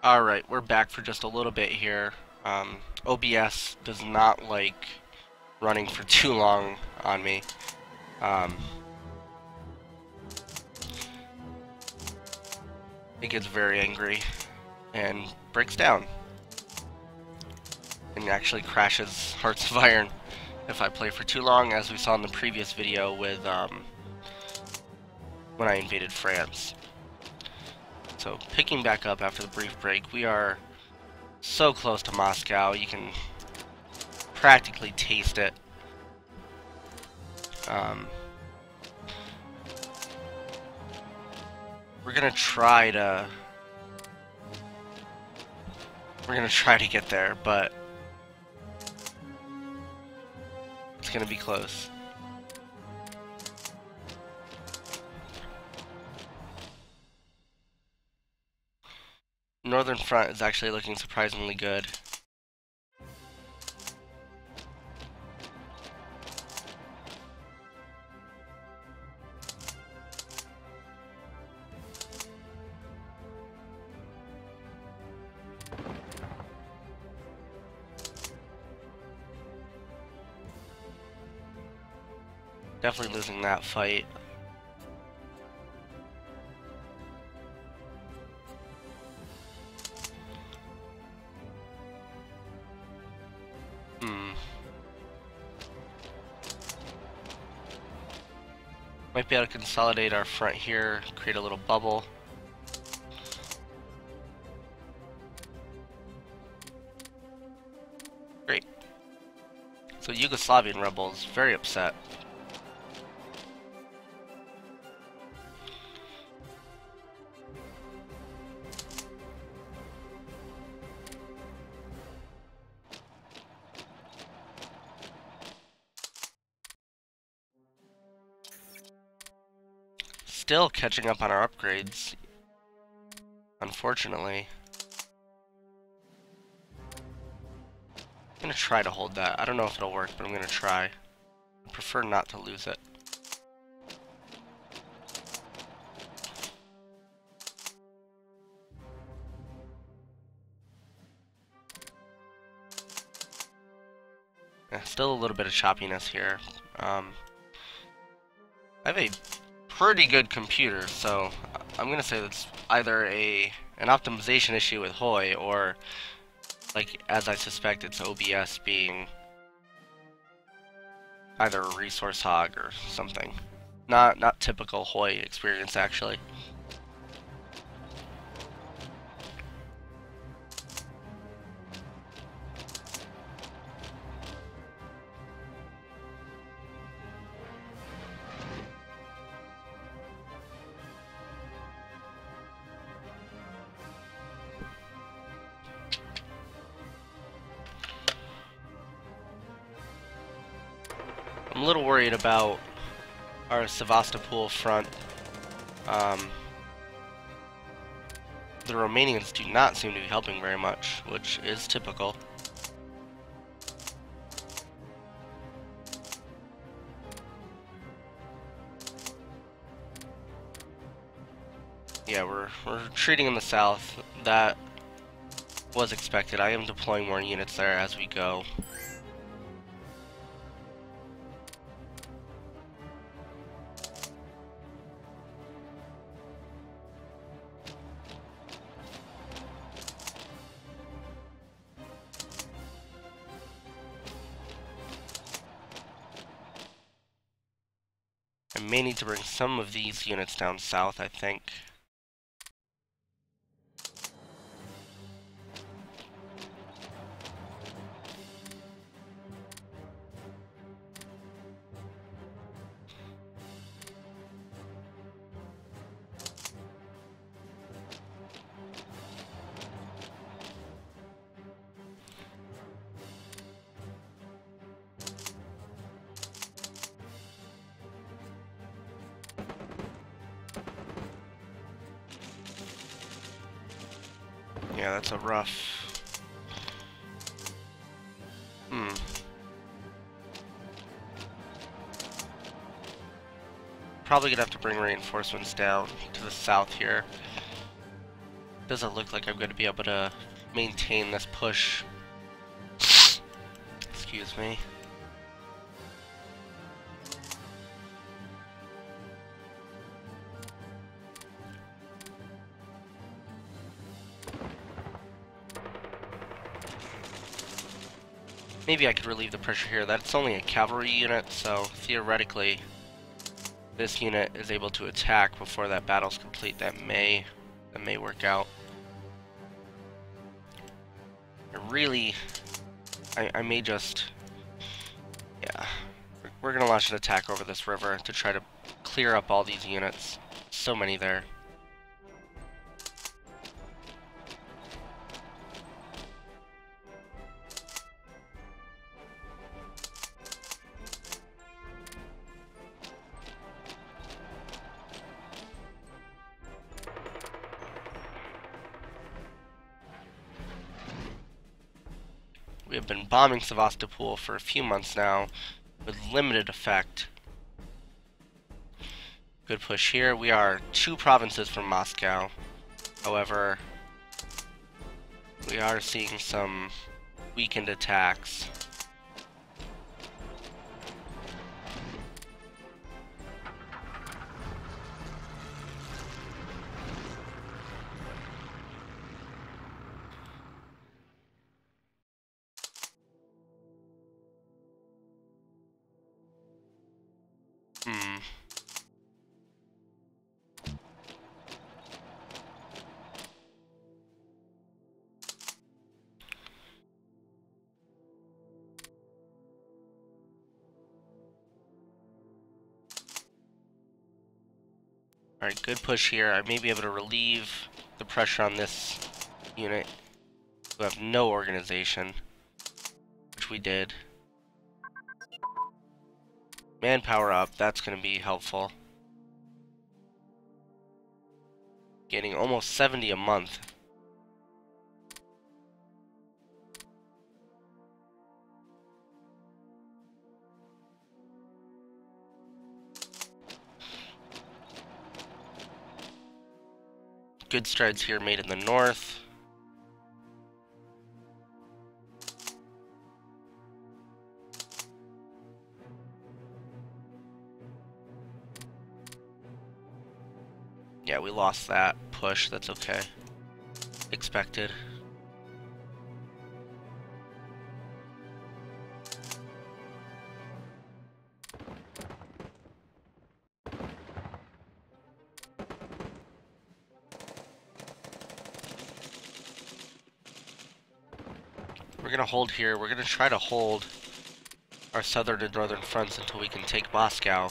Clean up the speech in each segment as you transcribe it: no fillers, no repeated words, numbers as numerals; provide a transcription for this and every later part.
Alright, we're back for just a little bit here. OBS does not like running for too long on me. It gets very angry and breaks down. And actually crashes Hearts of Iron if I play for too long, as we saw in the previous video with when I invaded France. So picking back up after the brief break, we are so close to Moscow, you can practically taste it. We're gonna try to get there, but it's gonna be close. Northern front is actually looking surprisingly good. Definitely losing that fight. Might be able to consolidate our front here, create a little bubble. Great. So Yugoslavian rebels, very upset. Still catching up on our upgrades, unfortunately. I'm gonna try to hold that. I don't know if it'll work, but I'm gonna try. I prefer not to lose it. Still a little bit of choppiness here. I have a pretty good computer, so I'm gonna say that's either an optimization issue with Hoi, or, like, as I suspect, it's OBS being either a resource hog or something. Not typical Hoi experience, actually. I'm a little worried about our Sevastopol front. The Romanians do not seem to be helping very much, which is typical. Yeah, we're retreating in the south. That was expected. I am deploying more units there as we go. I may need to bring some of these units down south, I think. Yeah, that's a rough... Probably gonna have to bring reinforcements down to the south here. Doesn't look like I'm going to be able to maintain this push. Excuse me. Maybe I could relieve the pressure here. That's only a cavalry unit, so theoretically this unit is able to attack before that battle's complete. That may work out. I may just... Yeah. We're gonna launch an attack over this river to try to clear up all these units. So many there. We have been bombing Sevastopol for a few months now, with limited effect. Good push here. We are 2 provinces from Moscow. However, we are seeing some weakened attacks. Alright, good push here. I may be able to relieve the pressure on this unit who have no organization, which we did. Manpower up, that's going to be helpful. Getting almost 70 a month. Good strides here made in the north. Yeah, we lost that push. That's okay. Expected. We're gonna hold here. We're gonna try to hold our southern and northern fronts until we can take Moscow.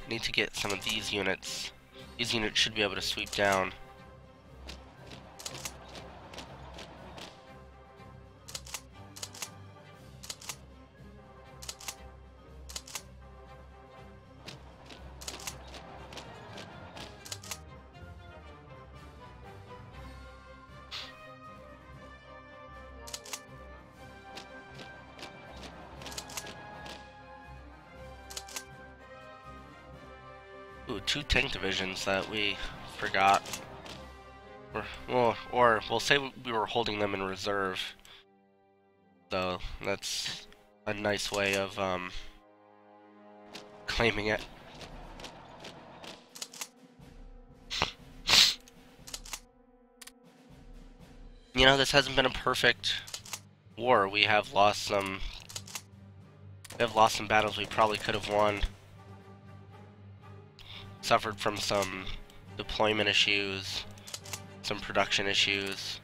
I need to get some of these units. These units should be able to sweep down. Ooh, 2 tank divisions that we forgot. Or we'll say we were holding them in reserve. So that's a nice way of claiming it. You know, this hasn't been a perfect war. We have lost some battles we probably could have won. Suffered from some deployment issues, some production issues.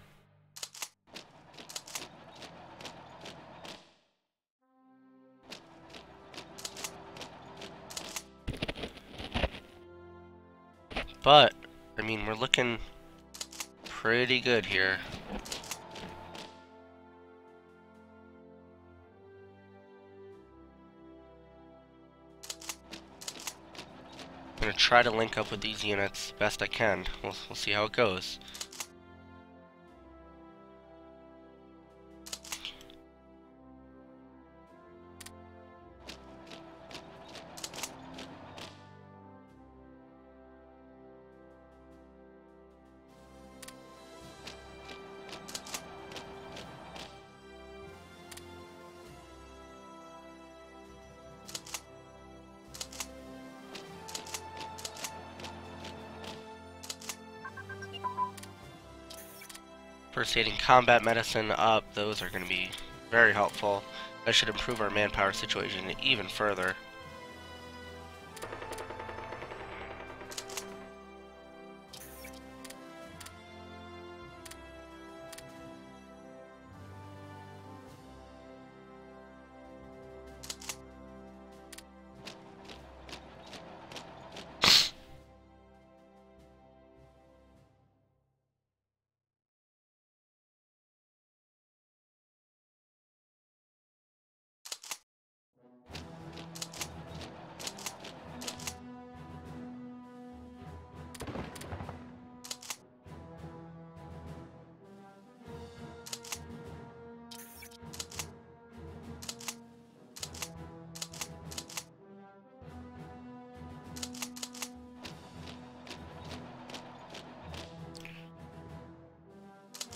But, I mean, we're looking pretty good here. I'm gonna try to link up with these units best I can. We'll see how it goes. First aid and combat medicine up. Those are going to be very helpful. That should improve our manpower situation even further.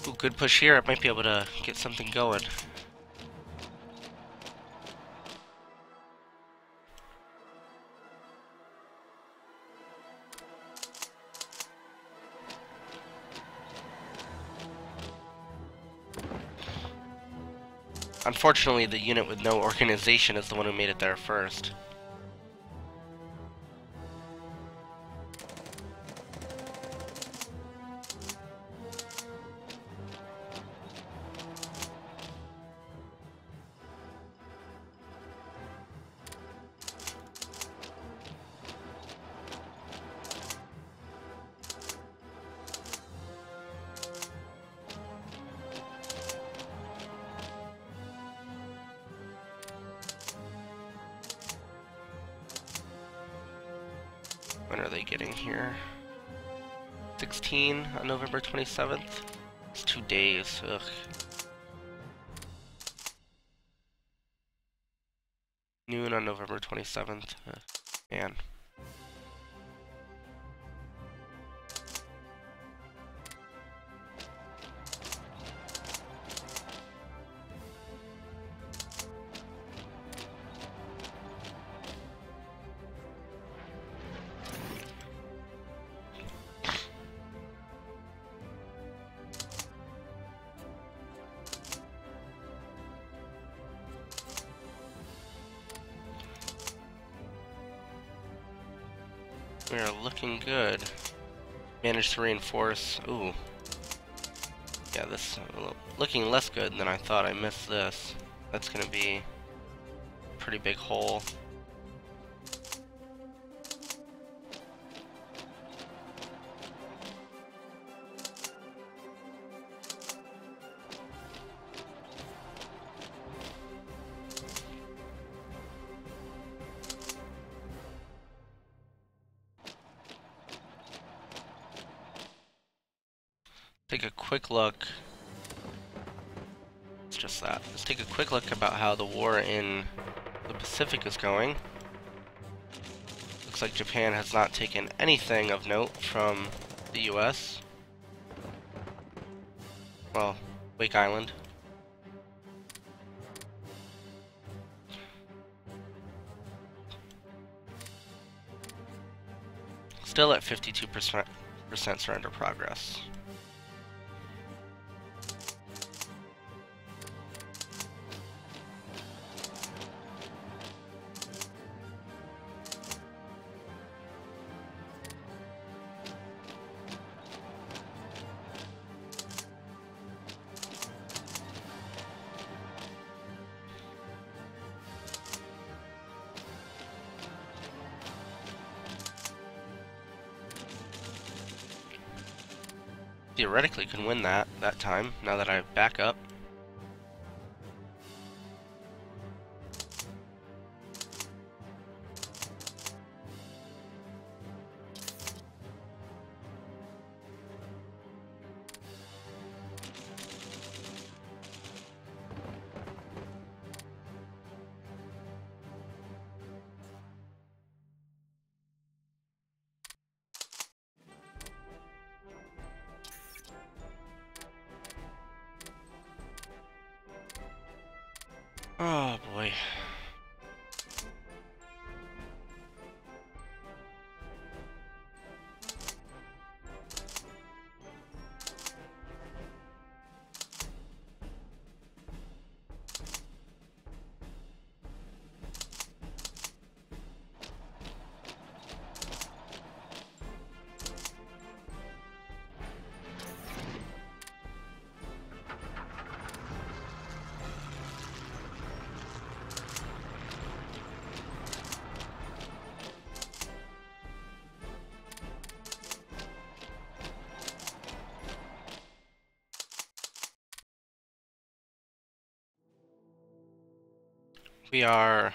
Ooh, good push here. I might be able to get something going. Unfortunately, the unit with no organization is the one who made it there first. When are they getting here? 16 on November 27th? It's 2 days. Ugh. Noon on November 27th. Man. We are looking good. Managed to reinforce. Ooh. Yeah, this looking less good than I thought. I missed this. That's gonna be a pretty big hole. Take a quick look. It's just that. Let's take a quick look about how the war in the Pacific is going. Looks like Japan has not taken anything of note from the US. Well, Wake Island. Still at 52% surrender progress. Theoretically can win that time, now that I back up. Oh boy. We are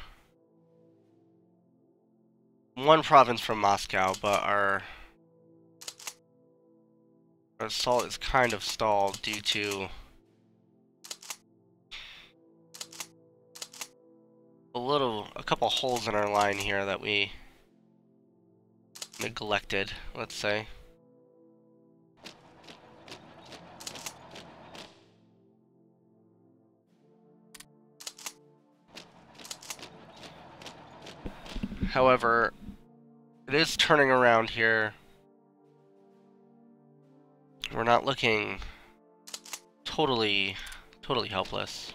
one province from Moscow, but our assault is kind of stalled due to a couple holes in our line here that we neglected, let's say. However, it is turning around here. We're not looking totally helpless.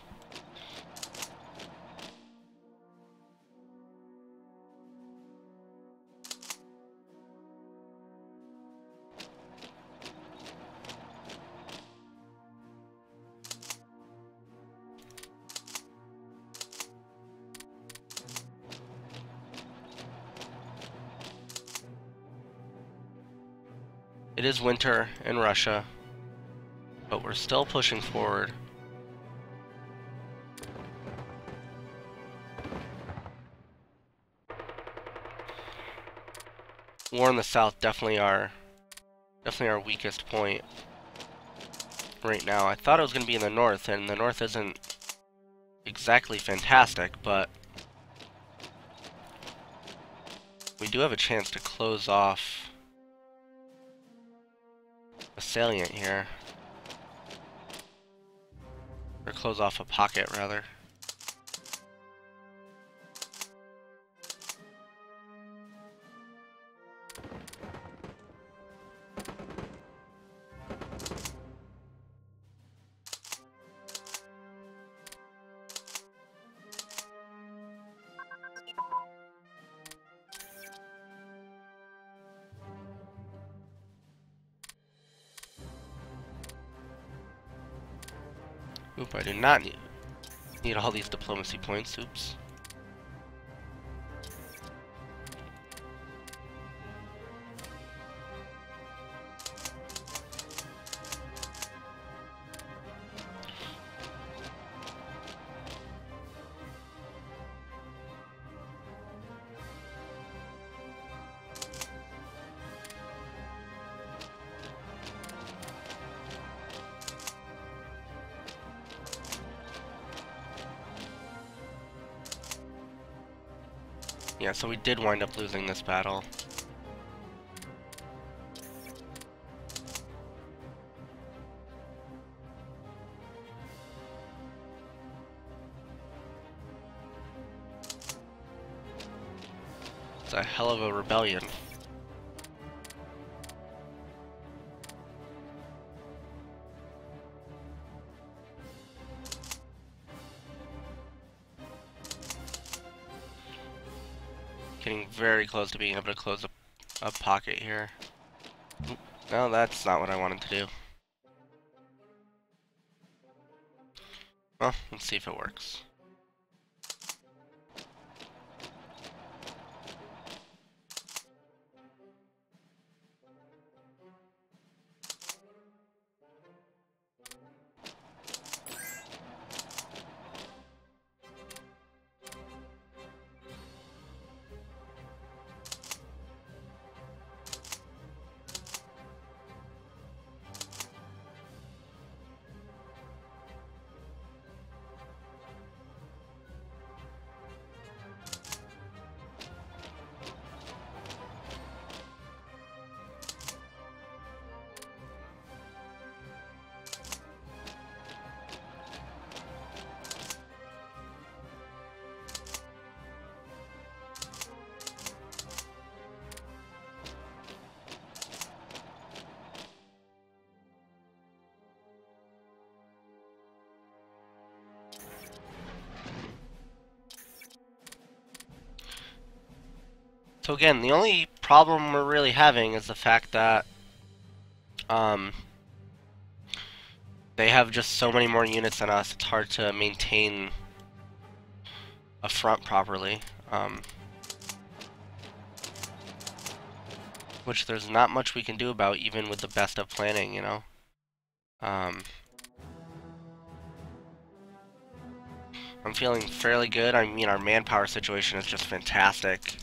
It is winter in Russia, but we're still pushing forward. War in the south definitely our weakest point right now. I thought it was going to be in the north, and the north isn't exactly fantastic, but we do have a chance to close off a salient here. Or close off a pocket, rather. Oop, I do not need all these diplomacy points. Oops. Yeah, so we did wind up losing this battle. It's a hell of a rebellion. Getting very close to being able to close a pocket here. No, that's not what I wanted to do. Well, let's see if it works. So again, the only problem we're really having is the fact that they have just so many more units than us, it's hard to maintain a front properly. Which there's not much we can do about, even with the best of planning, you know? I'm feeling fairly good. I mean, our manpower situation is just fantastic.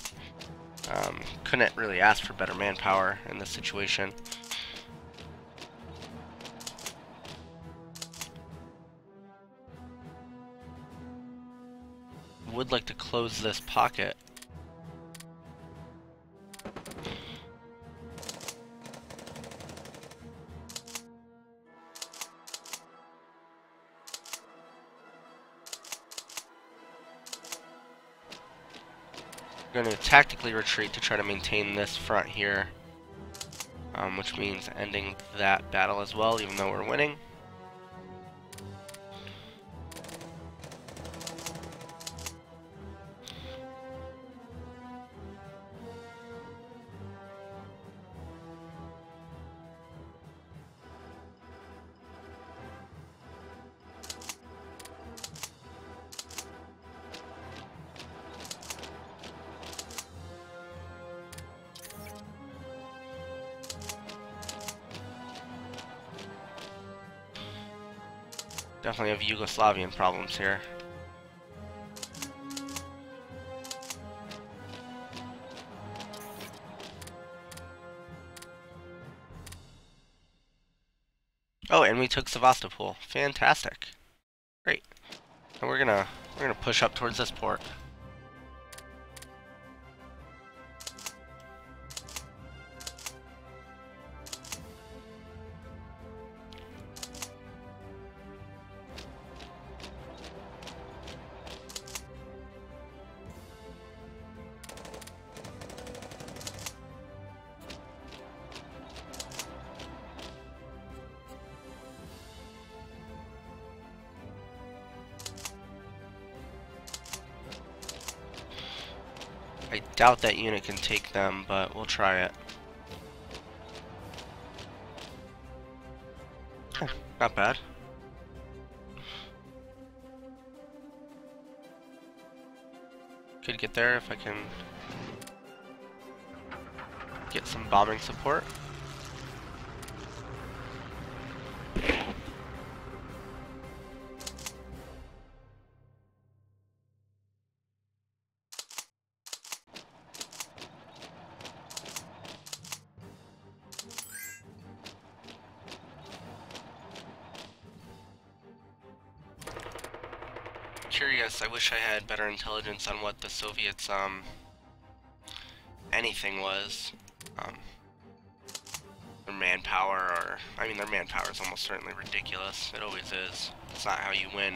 Couldn't really ask for better manpower in this situation. Would like to close this pocket. We're going to tactically retreat to try to maintain this front here, which means ending that battle as well, even though we're winning. Definitely have Yugoslavian problems here. Oh, and we took Sevastopol. Fantastic. Great. And we're gonna push up towards this port. I doubt that unit can take them, but we'll try it. Huh, not bad. Could get there if I can get some bombing support. Curious, I wish I had better intelligence on what the Soviets, anything was. Their manpower, or, I mean, their manpower is almost certainly ridiculous. It always is. It's not how you win.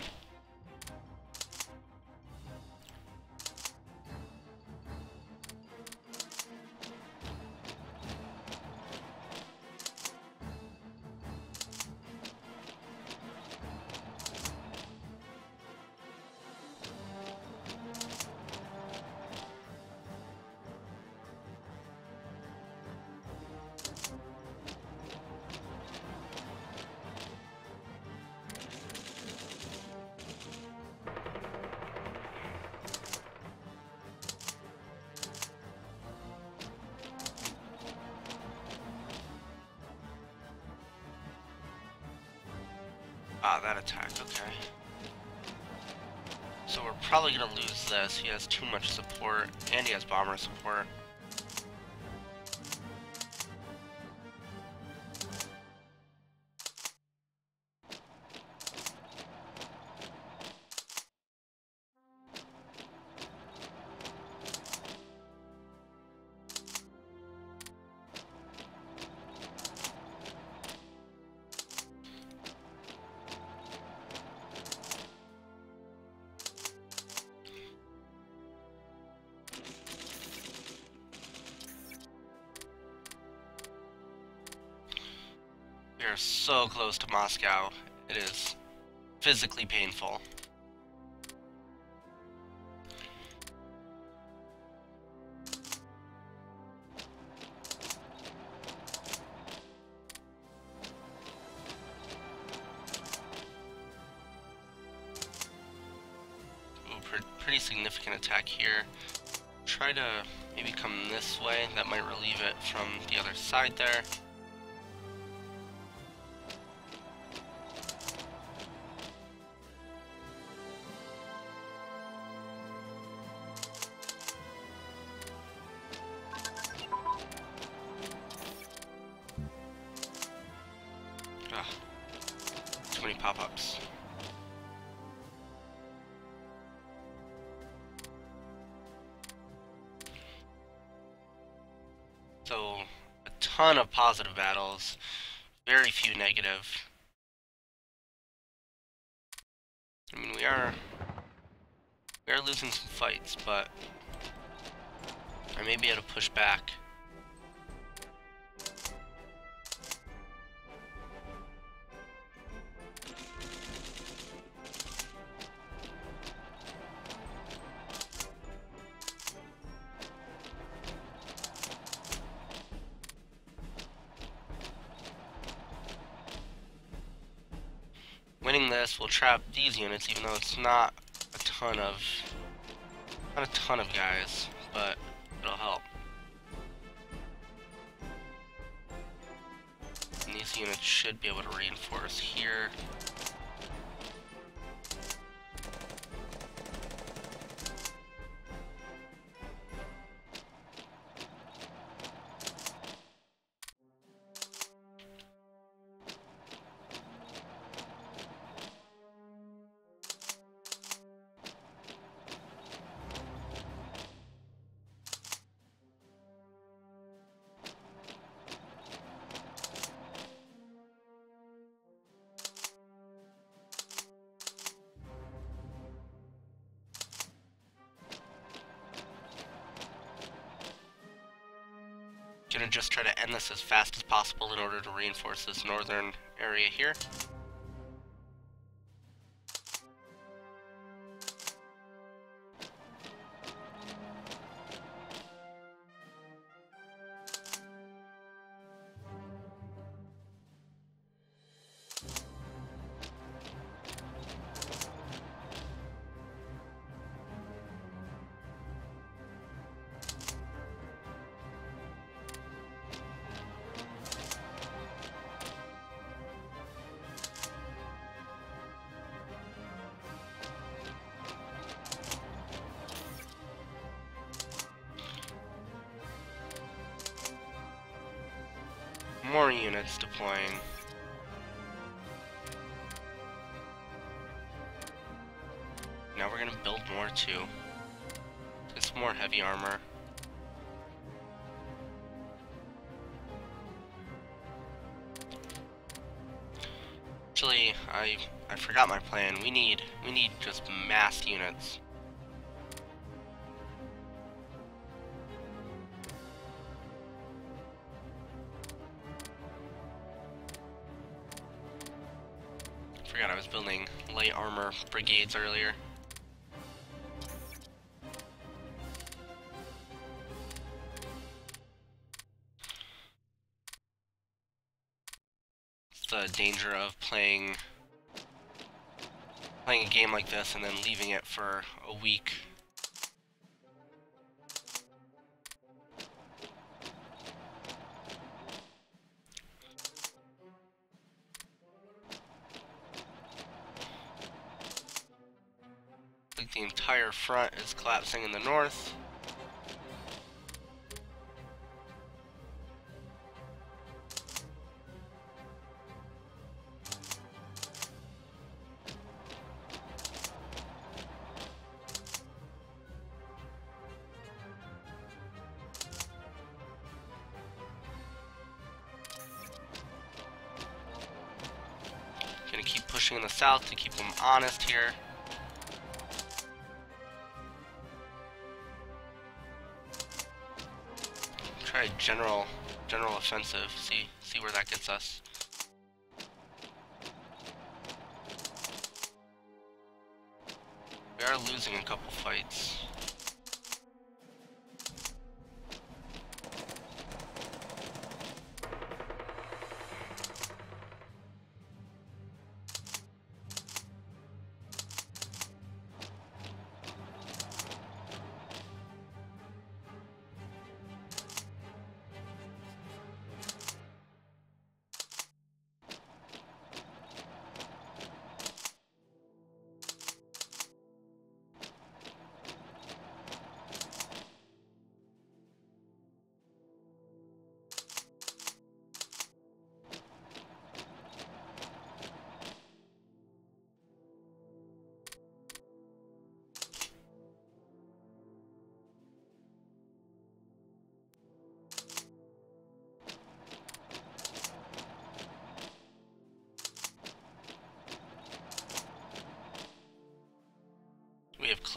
Ah, that attack, okay. So we're probably gonna lose this. He has too much support, and he has bomber support. We are so close to Moscow. It is physically painful. Ooh, pretty significant attack here. Try to maybe come this way. That might relieve it from the other side there. 20 pop-ups. So, a ton of positive battles, very few negative. I mean, we are losing some fights, but I may be able to push back. Winning this will trap these units, even though it's not a ton of guys, but it'll help. And these units should be able to reinforce here. Gonna just try to end this as fast as possible in order to reinforce this northern area here. More units deploying. Now we're gonna build more too. Get some more heavy armor. Actually, I forgot my plan. We need just mass units. Forgot I was building light armor brigades earlier. It's the danger of playing a game like this and then leaving it for a week. Like the entire front is collapsing in the north. Gonna keep pushing in the south to keep them honest here. Try a general offensive. See where that gets us. We are losing a couple fights.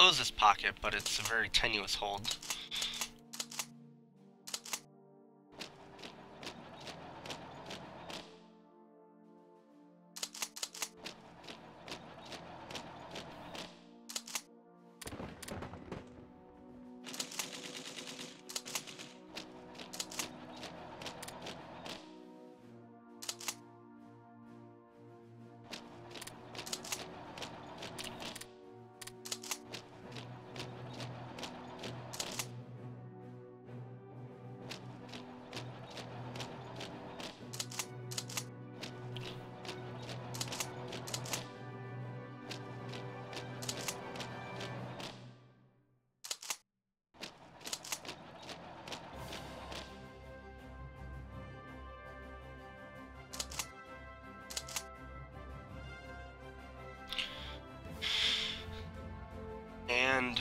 close this pocket, but it's a very tenuous hold. And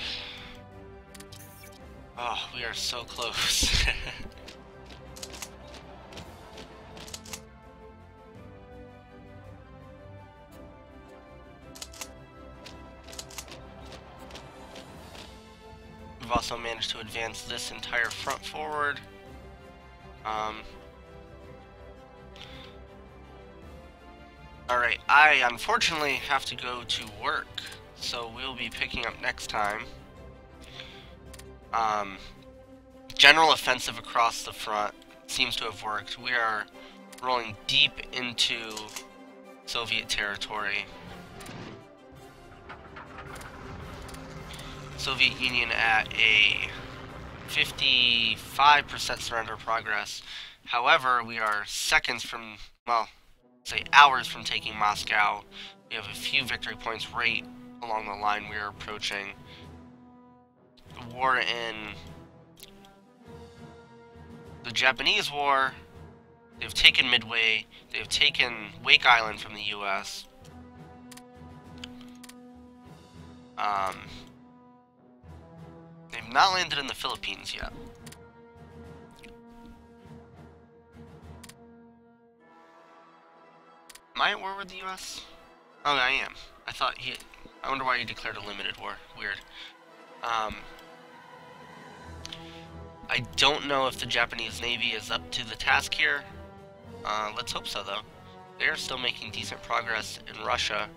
oh, we are so close. We've also managed to advance this entire front forward. Alright, I unfortunately have to go to work, so we'll be picking up next time. General offensive across the front seems to have worked. We are rolling deep into Soviet territory. Soviet Union at a 55% surrender progress. However, we are seconds from, well, say hours from taking Moscow. We have a few victory points right along the line we are approaching. The war in the Japanese War, they've taken Midway, they've taken Wake Island from the US. They've not landed in the Philippines yet. Am I at war with the US? Oh, I am. I wonder why he declared a limited war. Weird. I don't know if the Japanese Navy is up to the task here. Let's hope so, though. They are still making decent progress in Russia.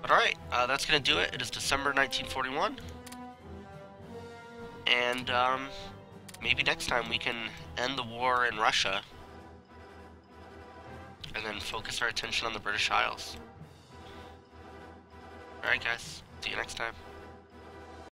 But alright, that's gonna do it. It is December 1941. And, maybe next time we can end the war in Russia. And then focus our attention on the British Isles. Alright guys, see you next time.